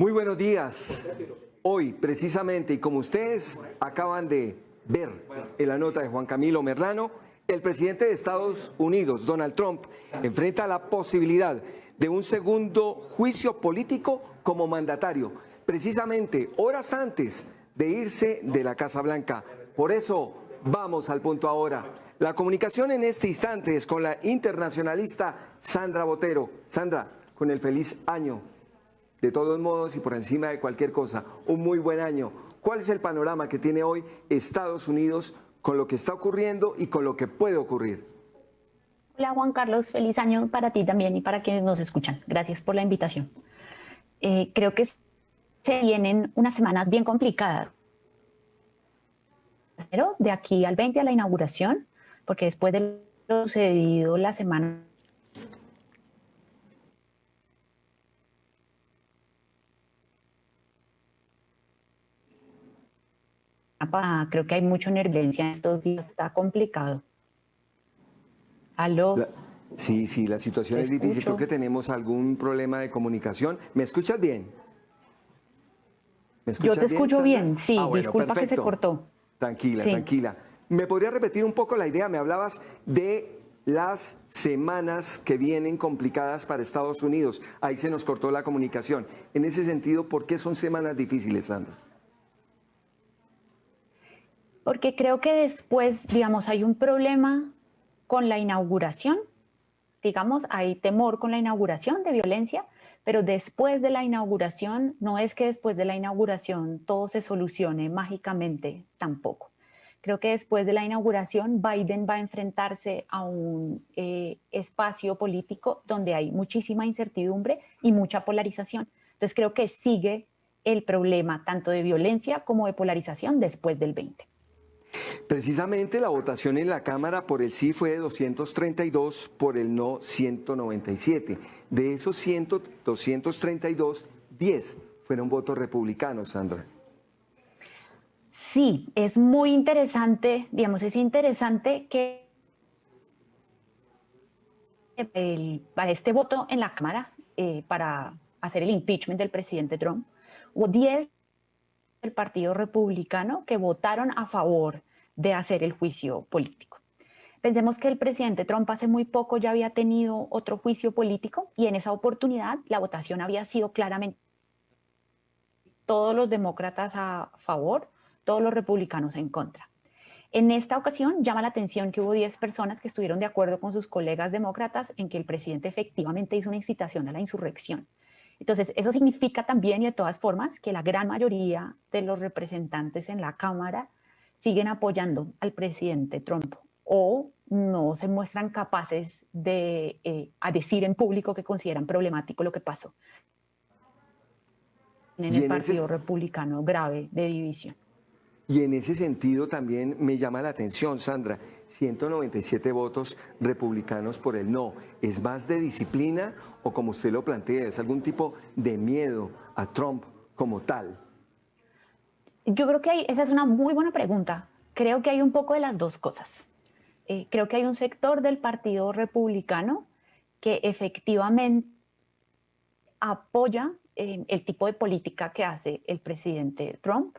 Muy buenos días. Hoy, precisamente, y como ustedes acaban de ver en la nota de Juan Camilo Merlano, el presidente de Estados Unidos, Donald Trump, enfrenta la posibilidad de un segundo juicio político como mandatario, precisamente horas antes de irse de la Casa Blanca. Por eso, vamos al punto ahora. La comunicación en este instante es con la internacionalista Sandra Botero. Sandra, con el feliz año. De todos modos y por encima de cualquier cosa, un muy buen año. ¿Cuál es el panorama que tiene hoy Estados Unidos con lo que está ocurriendo y con lo que puede ocurrir? Hola Juan Carlos, feliz año para ti también y para quienes nos escuchan. Gracias por la invitación. Creo que se vienen unas semanas bien complicadas. Pero de aquí al 20 a la inauguración, porque después de lo sucedido la semana creo que hay mucho nerviosidad en estos días, está complicado. ¿Aló? Sí, la situación es difícil. Creo que tenemos algún problema de comunicación. ¿Me escuchas bien? Yo te escucho bien, sí, bueno, disculpa perfecto. que se cortó. Tranquila, Sí. tranquila. ¿Me podría repetir un poco la idea? Me hablabas de las semanas que vienen complicadas para Estados Unidos. Ahí se nos cortó la comunicación. En ese sentido, ¿por qué son semanas difíciles, Sandra? Porque creo que después, digamos, hay un problema con la inauguración, digamos, hay temor con la inauguración de violencia, pero después de la inauguración, no es que después de la inauguración todo se solucione mágicamente tampoco. Creo que después de la inauguración Biden va a enfrentarse a un espacio político donde hay muchísima incertidumbre y mucha polarización. Entonces creo que sigue el problema tanto de violencia como de polarización después del 20. Precisamente la votación en la Cámara por el sí fue de 232, por el no 197. De esos 232, 10 fueron votos republicanos, Sandra. Sí, es muy interesante, digamos, es interesante que para este voto en la Cámara, para hacer el impeachment del presidente Trump, hubo 10 del Partido Republicano que votaron a favor de hacer el juicio político. Pensemos que el presidente Trump hace muy poco ya había tenido otro juicio político y en esa oportunidad la votación había sido claramente todos los demócratas a favor, todos los republicanos en contra. En esta ocasión llama la atención que hubo 10 personas que estuvieron de acuerdo con sus colegas demócratas en que el presidente efectivamente hizo una incitación a la insurrección. Entonces, eso significa también y de todas formas que la gran mayoría de los representantes en la Cámara siguen apoyando al presidente Trump o no se muestran capaces de decir en público que consideran problemático lo que pasó en el Partido Republicano grave de división. Y en ese sentido también me llama la atención, Sandra, 197 votos republicanos por el no. ¿Es más de disciplina o, como usted lo plantea, es algún tipo de miedo a Trump como tal? Yo creo que esa es una muy buena pregunta. Creo que hay un poco de las dos cosas. Creo que hay un sector del Partido Republicano que efectivamente apoya el tipo de política que hace el presidente Trump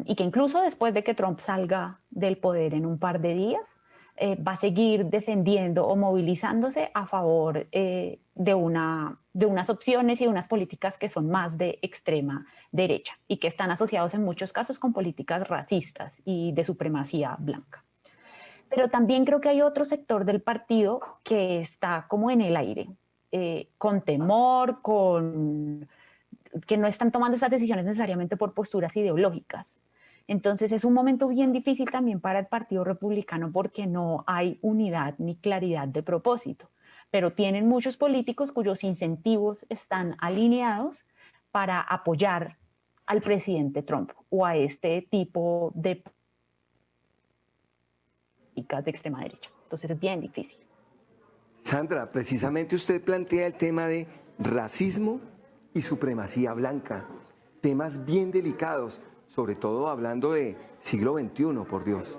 y que incluso después de que Trump salga del poder en un par de días, va a seguir defendiendo o movilizándose a favor de unas opciones y de unas políticas que son más de extrema derecha y que están asociados en muchos casos con políticas racistas y de supremacía blanca. Pero también creo que hay otro sector del partido que está como en el aire, con temor, que no están tomando esas decisiones necesariamente por posturas ideológicas. Entonces es un momento bien difícil también para el Partido Republicano porque no hay unidad ni claridad de propósito, pero tienen muchos políticos cuyos incentivos están alineados para apoyar al presidente Trump o a este tipo de políticas de extrema derecha. Entonces es bien difícil. Sandra, precisamente usted plantea el tema de racismo y supremacía blanca, temas bien delicados, sobre todo hablando de siglo XXI, por Dios.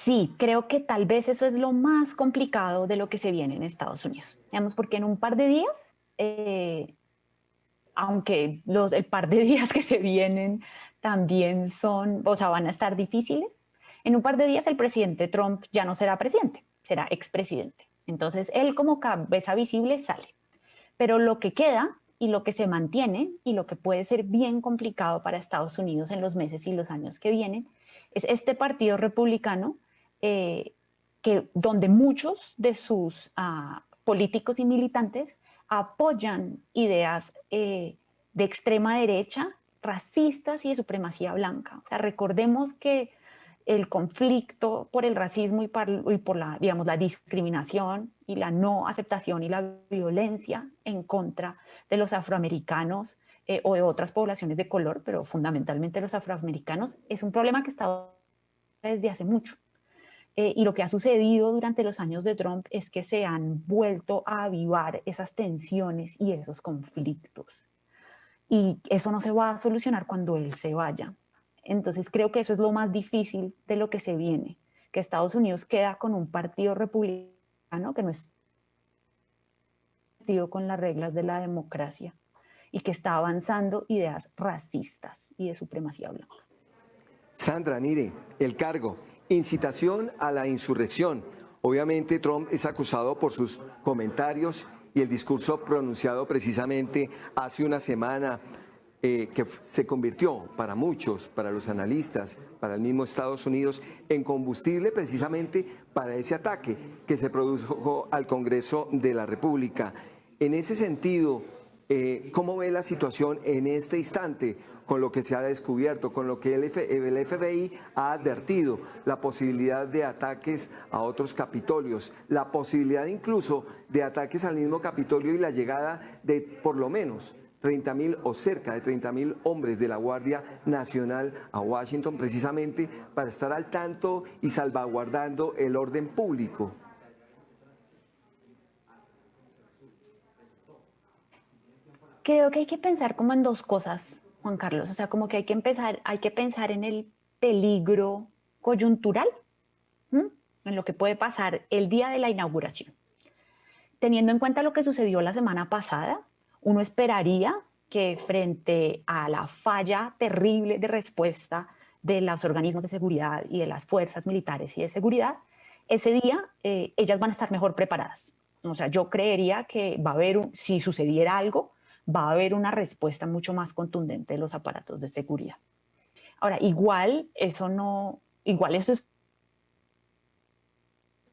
Sí, creo que tal vez eso es lo más complicado de lo que se viene en Estados Unidos. Digamos, porque en un par de días, aunque el par de días que se vienen también son, o sea, van a estar difíciles, en un par de días el presidente Trump ya no será presidente, será expresidente. Entonces, él como cabeza visible sale. Pero lo que queda y lo que se mantiene y lo que puede ser bien complicado para Estados Unidos en los meses y los años que vienen es este partido republicano donde muchos de sus políticos y militantes apoyan ideas de extrema derecha, racistas y de supremacía blanca. O sea, recordemos que el conflicto por el racismo y por la, digamos, la discriminación y la no aceptación y la violencia en contra de los afroamericanos o de otras poblaciones de color, pero fundamentalmente los afroamericanos, es un problema que está desde hace mucho. Y lo que ha sucedido durante los años de Trump es que se han vuelto a avivar esas tensiones y esos conflictos. Y eso no se va a solucionar cuando él se vaya. Entonces creo que eso es lo más difícil de lo que se viene, que Estados Unidos queda con un partido republicano que no es con las reglas de la democracia y que está avanzando ideas racistas y de supremacía blanca. Sandra, mire, el cargo, incitación a la insurrección. Obviamente Trump es acusado por sus comentarios y el discurso pronunciado precisamente hace una semana que se convirtió para muchos, para los analistas, para el mismo Estados Unidos, en combustible precisamente para ese ataque que se produjo al Congreso de la República. En ese sentido, ¿cómo ve la situación en este instante con lo que se ha descubierto, con lo que el FBI ha advertido, la posibilidad de ataques a otros capitolios, la posibilidad incluso de ataques al mismo Capitolio y la llegada de por lo menos 30.000 o cerca de 30.000 hombres de la Guardia Nacional a Washington precisamente para estar al tanto y salvaguardando el orden público? Creo que hay que pensar como en dos cosas, Juan Carlos. O sea, como que hay que pensar en el peligro coyuntural, ¿m? En lo que puede pasar el día de la inauguración. Teniendo en cuenta lo que sucedió la semana pasada, uno esperaría que frente a la falla terrible de respuesta de los organismos de seguridad y de las fuerzas militares y de seguridad, ese día ellas van a estar mejor preparadas. O sea, yo creería que va a haber, si sucediera algo, va a haber una respuesta mucho más contundente de los aparatos de seguridad. Ahora, igual eso es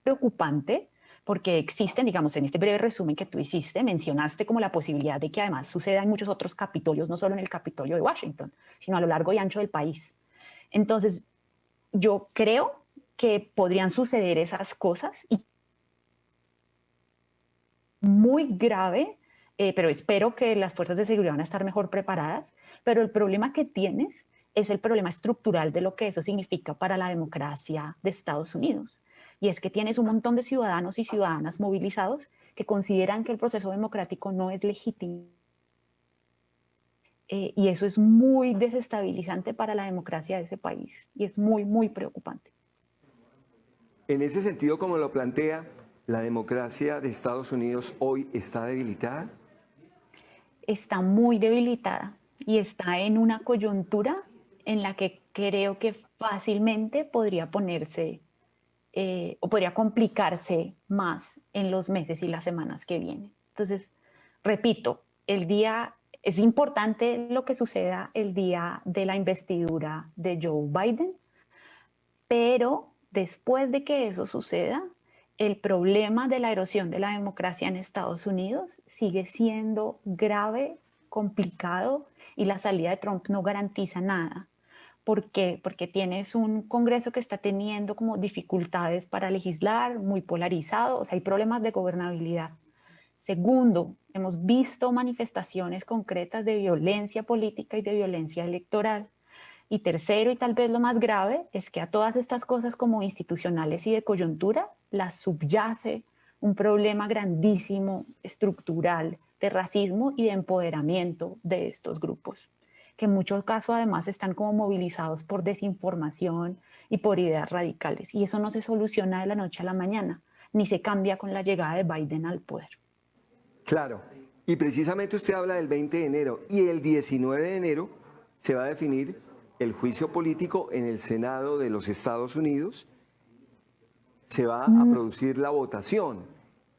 preocupante porque existen, digamos, en este breve resumen que tú hiciste, mencionaste como la posibilidad de que además suceda en muchos otros capitolios, no solo en el Capitolio de Washington, sino a lo largo y ancho del país. Entonces, yo creo que podrían suceder esas cosas y muy grave, pero espero que las fuerzas de seguridad van a estar mejor preparadas, pero el problema que tienes es el problema estructural de lo que eso significa para la democracia de Estados Unidos. Y es que tienes un montón de ciudadanos y ciudadanas movilizados que consideran que el proceso democrático no es legítimo. Y eso es muy desestabilizante para la democracia de ese país y es muy, muy preocupante. En ese sentido, como lo plantea, ¿la democracia de Estados Unidos hoy está debilitada? Está muy debilitada y está en una coyuntura en la que creo que fácilmente podría ponerse o podría complicarse más en los meses y las semanas que vienen. Entonces, repito, es importante lo que suceda el día de la investidura de Joe Biden, pero después de que eso suceda, el problema de la erosión de la democracia en Estados Unidos sigue siendo grave, complicado y la salida de Trump no garantiza nada. ¿Por qué? Porque tienes un Congreso que está teniendo como dificultades para legislar, muy polarizado, o sea, hay problemas de gobernabilidad. Segundo, hemos visto manifestaciones concretas de violencia política y de violencia electoral. Y tercero, y tal vez lo más grave, es que a todas estas cosas como institucionales y de coyuntura las subyace un problema grandísimo, estructural, de racismo y de empoderamiento de estos grupos, que en muchos casos además están como movilizados por desinformación y por ideas radicales. Y eso no se soluciona de la noche a la mañana, ni se cambia con la llegada de Biden al poder. Claro, y precisamente usted habla del 20 de enero y el 19 de enero se va a definir el juicio político en el Senado de los Estados Unidos, se va a producir la votación.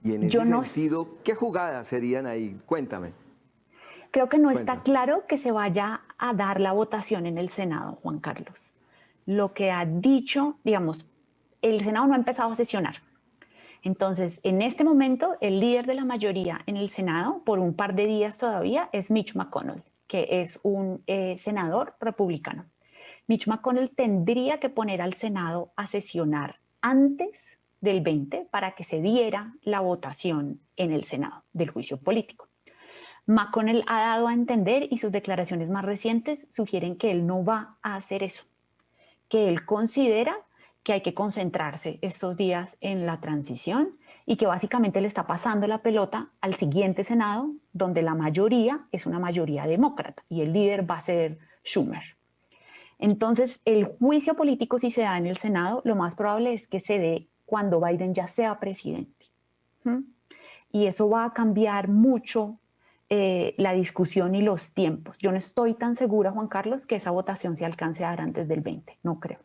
Y en ese sentido, ¿qué jugadas serían ahí? Cuéntame. Creo que no está claro que se vaya a dar la votación en el Senado, Juan Carlos. Lo que ha dicho, digamos, el Senado no ha empezado a sesionar. Entonces, en este momento, el líder de la mayoría en el Senado, por un par de días todavía, es Mitch McConnell, que es un senador republicano. Mitch McConnell tendría que poner al Senado a sesionar antes del 20 para que se diera la votación en el Senado del juicio político. McConnell ha dado a entender, y sus declaraciones más recientes sugieren que él no va a hacer eso, que él considera que hay que concentrarse estos días en la transición y que básicamente le está pasando la pelota al siguiente Senado, donde la mayoría es una mayoría demócrata y el líder va a ser Schumer. Entonces, el juicio político, si se da en el Senado, lo más probable es que se dé cuando Biden ya sea presidente. Y eso va a cambiar mucho la discusión y los tiempos. Yo no estoy tan segura, Juan Carlos, que esa votación se alcance a dar antes del 20, no creo.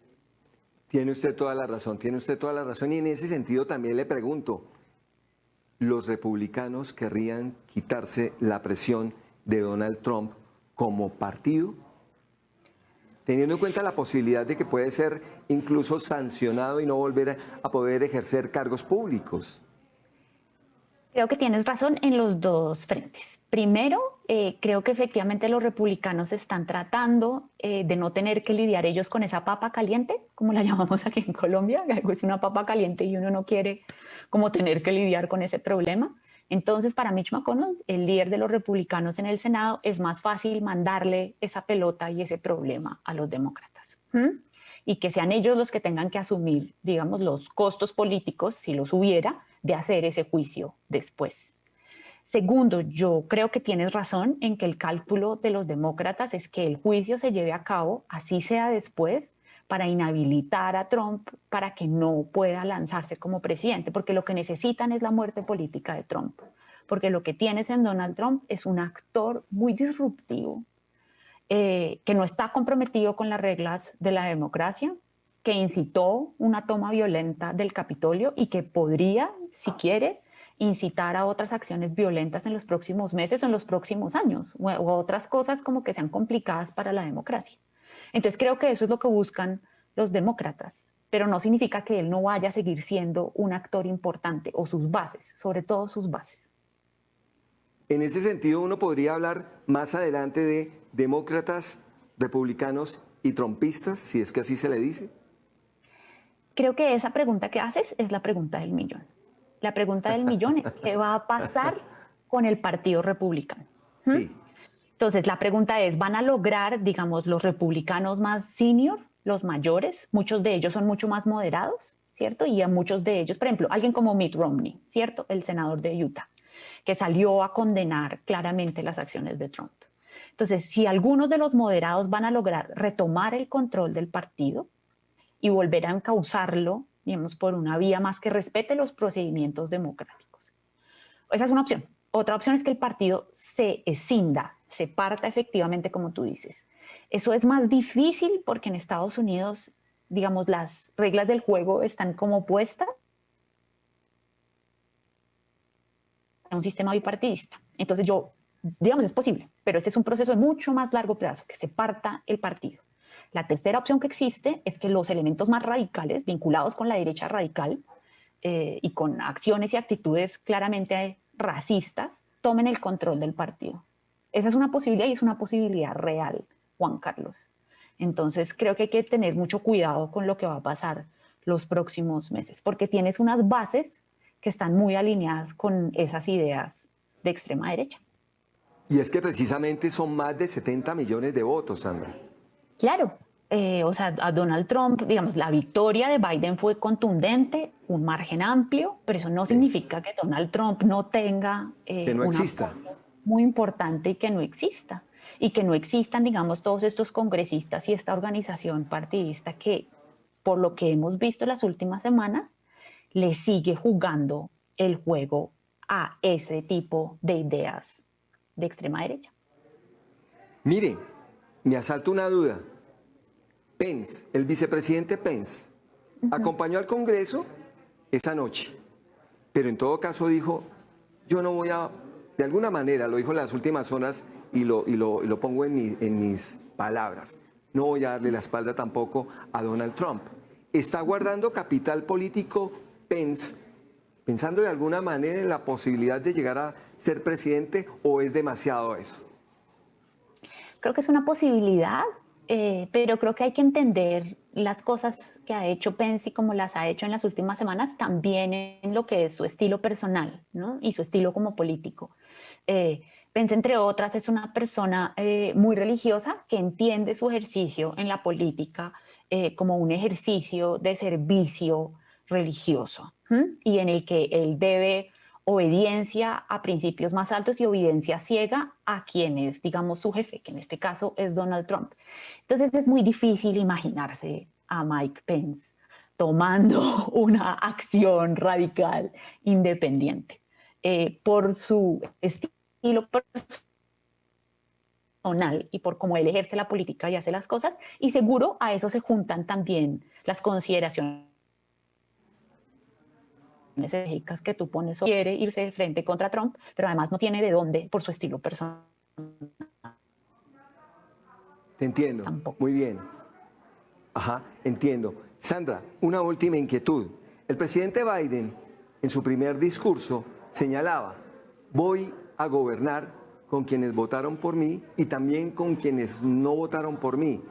Tiene usted toda la razón, tiene usted toda la razón. Y en ese sentido también le pregunto, ¿los republicanos querrían quitarse la presión de Donald Trump como partido? Teniendo en cuenta la posibilidad de que puede ser incluso sancionado y no volver a poder ejercer cargos públicos. Creo que tienes razón en los dos frentes. Primero, creo que efectivamente los republicanos están tratando de no tener que lidiar ellos con esa papa caliente, como la llamamos aquí en Colombia, que es una papa caliente y uno no quiere como tener que lidiar con ese problema. Entonces, para Mitch McConnell, el líder de los republicanos en el Senado, es más fácil mandarle esa pelota y ese problema a los demócratas. Y que sean ellos los que tengan que asumir, digamos, los costos políticos, si los hubiera, de hacer ese juicio después. Segundo, yo creo que tienes razón en que el cálculo de los demócratas es que el juicio se lleve a cabo, así sea después, para inhabilitar a Trump para que no pueda lanzarse como presidente, porque lo que necesitan es la muerte política de Trump, porque lo que tienes en Donald Trump es un actor muy disruptivo, que no está comprometido con las reglas de la democracia, que incitó una toma violenta del Capitolio y que podría, si quiere, incitar a otras acciones violentas en los próximos meses o en los próximos años, o otras cosas como que sean complicadas para la democracia. Entonces creo que eso es lo que buscan los demócratas, pero no significa que él no vaya a seguir siendo un actor importante, o sus bases, sobre todo sus bases. En ese sentido, uno podría hablar más adelante de demócratas, republicanos y trumpistas, si es que así se le dice. Creo que esa pregunta que haces es la pregunta del millón. La pregunta del millón es ¿qué va a pasar con el Partido Republicano? Sí. Entonces, la pregunta es, ¿van a lograr, digamos, los republicanos más senior, los mayores? Muchos de ellos son mucho más moderados, ¿cierto? Y a muchos de ellos, por ejemplo, alguien como Mitt Romney, ¿cierto? El senador de Utah, que salió a condenar claramente las acciones de Trump. Entonces, si algunos de los moderados van a lograr retomar el control del partido y volver a encauzarlo, digamos, por una vía más que respete los procedimientos democráticos. Esa es una opción. Otra opción es que el partido se escinda, se parta efectivamente, como tú dices. Eso es más difícil porque en Estados Unidos, digamos, las reglas del juego están como puestas en un sistema bipartidista. Entonces digamos, es posible, pero este es un proceso de mucho más largo plazo, que se parta el partido. La tercera opción que existe es que los elementos más radicales, vinculados con la derecha radical y con acciones y actitudes claramente racistas, tomen el control del partido. Esa es una posibilidad y es una posibilidad real, Juan Carlos. Entonces creo que hay que tener mucho cuidado con lo que va a pasar los próximos meses, porque tienes unas bases que están muy alineadas con esas ideas de extrema derecha. Y es que precisamente son más de 70 millones de votos, Sandra. Claro, o sea, a Donald Trump, digamos, la victoria de Biden fue contundente, un margen amplio, pero eso no significa que Donald Trump no tenga que no exista. muy importante y que no exista. y que no existan, digamos, todos estos congresistas y esta organización partidista que, por lo que hemos visto las últimas semanas, le sigue jugando el juego a ese tipo de ideas de extrema derecha. Mire, me asalta una duda. Pence, el vicepresidente Pence, acompañó al Congreso esa noche, pero en todo caso dijo, yo no voy a, de alguna manera, lo dijo en las últimas horas y lo pongo en mis palabras, no voy a darle la espalda tampoco a Donald Trump. ¿Está guardando capital político Pence, pensando de alguna manera en la posibilidad de llegar a ser presidente, o es demasiado eso? Creo que es una posibilidad, pero creo que hay que entender las cosas que ha hecho Pence y como las ha hecho en las últimas semanas, también en lo que es su estilo personal, ¿no? Y su estilo como político. Pence, entre otras, es una persona muy religiosa que entiende su ejercicio en la política como un ejercicio de servicio religioso, y en el que él debe obediencia a principios más altos y obediencia ciega a quien es, digamos, su jefe, que en este caso es Donald Trump. Entonces es muy difícil imaginarse a Mike Pence tomando una acción radical independiente por su estilo personal y por cómo él ejerce la política y hace las cosas, y seguro a eso se juntan también las consideraciones estratégicas que tú pones. Quiere irse de frente contra Trump, pero además no tiene de dónde por su estilo personal. Te entiendo, Tampoco. muy bien. Ajá, entiendo. Sandra, una última inquietud. El presidente Biden, en su primer discurso, señalaba, voy a gobernar con quienes votaron por mí y también con quienes no votaron por mí.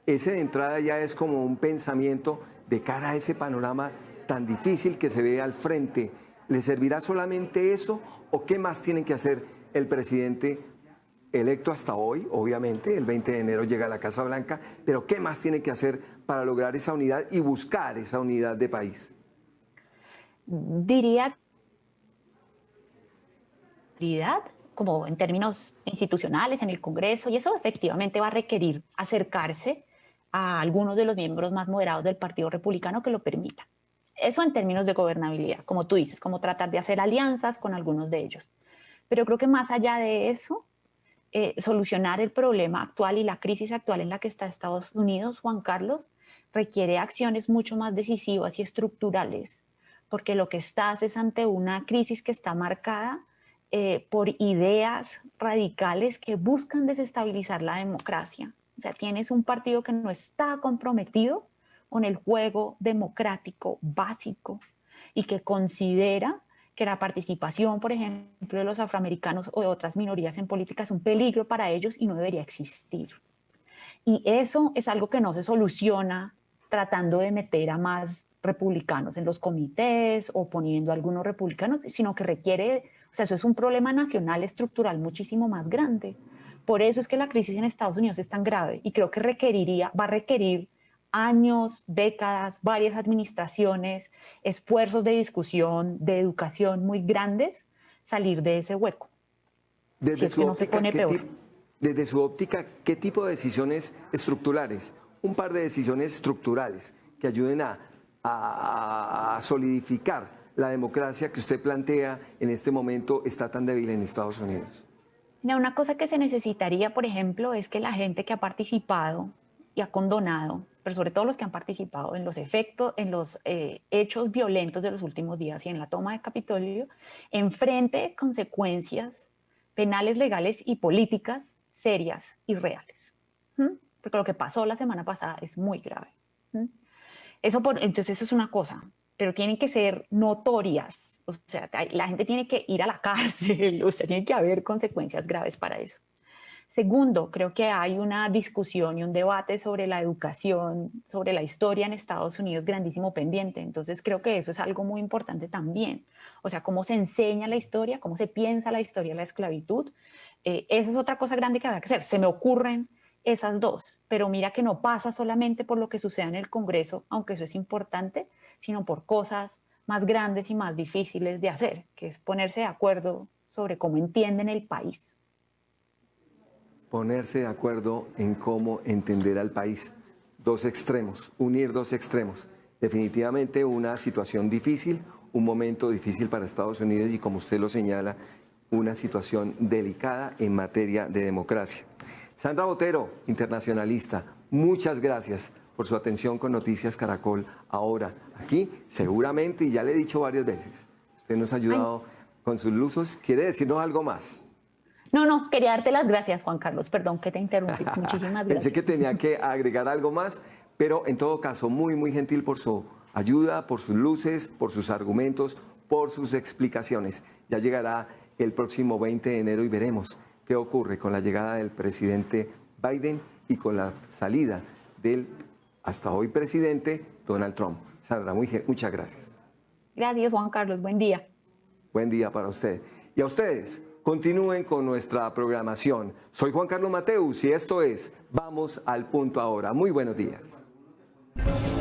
Ese de entrada ya es como un pensamiento de cara a ese panorama tan difícil que se ve al frente. ¿Le servirá solamente eso o qué más tiene que hacer el presidente electo hasta hoy? Obviamente, el 20 de enero llega a la Casa Blanca, pero ¿qué más tiene que hacer para lograr esa unidad y buscar esa unidad de país? Diría como en términos institucionales en el Congreso, y eso efectivamente va a requerir acercarse a algunos de los miembros más moderados del Partido Republicano que lo permitan. Eso en términos de gobernabilidad, como tú dices, como tratar de hacer alianzas con algunos de ellos. Pero creo que más allá de eso, solucionar el problema actual y la crisis actual en la que está Estados Unidos, Juan Carlos, requiere acciones mucho más decisivas y estructurales, porque lo que estás es ante una crisis que está marcada por ideas radicales que buscan desestabilizar la democracia. O sea, tienes un partido que no está comprometido con el juego democrático básico y que considera que la participación, por ejemplo, de los afroamericanos o de otras minorías en política es un peligro para ellos y no debería existir. Y eso es algo que no se soluciona tratando de meter a más republicanos en los comités o poniendo a algunos republicanos, sino que requiere, o sea, eso es un problema nacional estructural muchísimo más grande. Por eso es que la crisis en Estados Unidos es tan grave y creo que va a requerir años, décadas, varias administraciones, esfuerzos de discusión, de educación muy grandes, salir de ese hueco. Si es que no se pone peor. Desde su óptica, ¿qué tipo de decisiones estructurales? Un par de decisiones estructurales que ayuden a solidificar la democracia que usted plantea en este momento está tan débil en Estados Unidos. Una cosa que se necesitaría, por ejemplo, es que la gente que ha participado y ha condonado, pero sobre todo los que han participado en los efectos, en los hechos violentos de los últimos días y en la toma de Capitolio, enfrente consecuencias penales, legales y políticas serias y reales. Porque lo que pasó la semana pasada es muy grave. Entonces eso es una cosa, pero tienen que ser notorias. O sea, la gente tiene que ir a la cárcel, o sea, tiene que haber consecuencias graves para eso. Segundo, creo que hay una discusión y un debate sobre la educación, sobre la historia en Estados Unidos grandísimo pendiente. Entonces creo que eso es algo muy importante también. O sea, cómo se enseña la historia, cómo se piensa la historia de la esclavitud. Esa es otra cosa grande que habrá que hacer. Se me ocurren esas dos, pero mira que no pasa solamente por lo que suceda en el Congreso, aunque eso es importante, sino por cosas más grandes y más difíciles de hacer, que es ponerse de acuerdo sobre cómo entienden el país. ponerse de acuerdo en cómo entender al país. Dos extremos, unir dos extremos. Definitivamente una situación difícil, un momento difícil para Estados Unidos y, como usted lo señala, una situación delicada en materia de democracia. Sandra Botero, internacionalista, muchas gracias por su atención con Noticias Caracol. Ahora, aquí, seguramente, y ya le he dicho varias veces, usted nos ha ayudado con sus luzos. ¿Quiere decirnos algo más? No, quería darte las gracias, Juan Carlos. Perdón que te interrumpí. Muchísimas gracias. Pensé que tenía que agregar algo más, pero en todo caso, muy, muy gentil por su ayuda, por sus luces, por sus argumentos, por sus explicaciones. Ya llegará el próximo 20 de enero y veremos qué ocurre con la llegada del presidente Biden y con la salida del hasta hoy presidente Donald Trump. Sandra, muchas gracias. Gracias, Juan Carlos. Buen día. Buen día para usted. Y a ustedes, continúen con nuestra programación. Soy Juan Carlos Mateus y esto es Vamos al Punto Ahora. Muy buenos días.